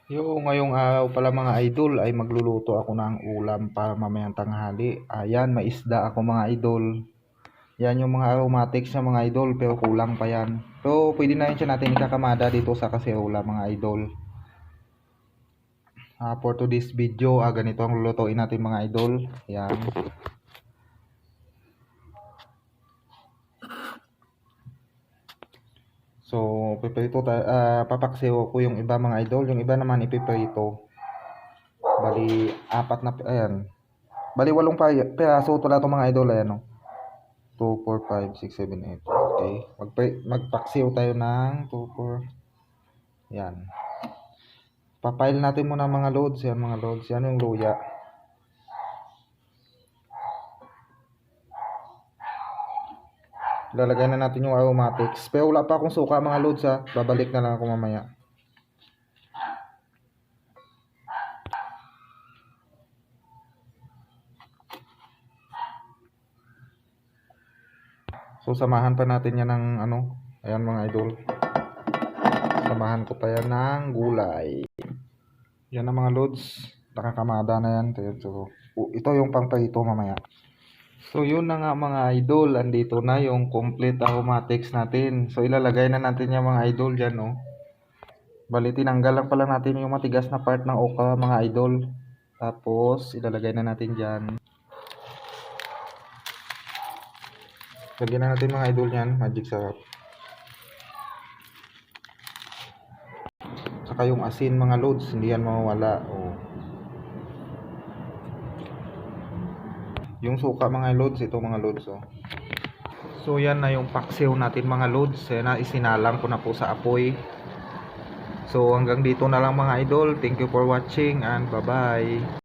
Ngayong araw pala mga idol ay magluluto ako ng ulam para mamayang tanghali. Ayan, may isda ako mga idol. Yan yung mga aromatics na mga idol pero kulang pa yan. So pwede na rin siya natin ikakamada dito sa kaserola mga idol. For today's video, ganito ang lulutuin natin mga idol. Yan. So, piprito tayo, papaksiw ko yung iba mga idol, yung iba naman ipiprito. Bali, apat na, ayan. Bali, 8 piraso ito lahat mga idol, ayan o. 2, 4, 5, 6, 7, 8. Okay. Magpaksiw tayo ng 2, 4. Yan. Papile natin muna mga loads, yan mga loads. Yan yung luya. Lalagay na natin yung aromatics. Pero wala pa akong suka mga loads ha. Babalik na lang ako mamaya. So samahan pa natin yan ng ano. Ayan mga idol. Samahan ko pa yan ng gulay. Yan ang mga loads. Nakakamada na yan. So, ito yung pangprito mamaya. So yun na nga mga idol, andito na yung complete aromatics natin. So ilalagay na natin yung mga idol dyan no. Bali tinanggal lang pala natin yung matigas na part ng okra mga idol. Tapos ilalagay na natin dyan. Lagyan na natin mga idol yan, magic sarap. Saka yung asin mga loads, hindi yan mawawala. Yung suka mga loads, ito mga loads oh. So yan na yung paksiw natin mga loads. Yan na, isinalang ko na po sa apoy. So hanggang dito na lang mga idol. Thank you for watching and bye bye.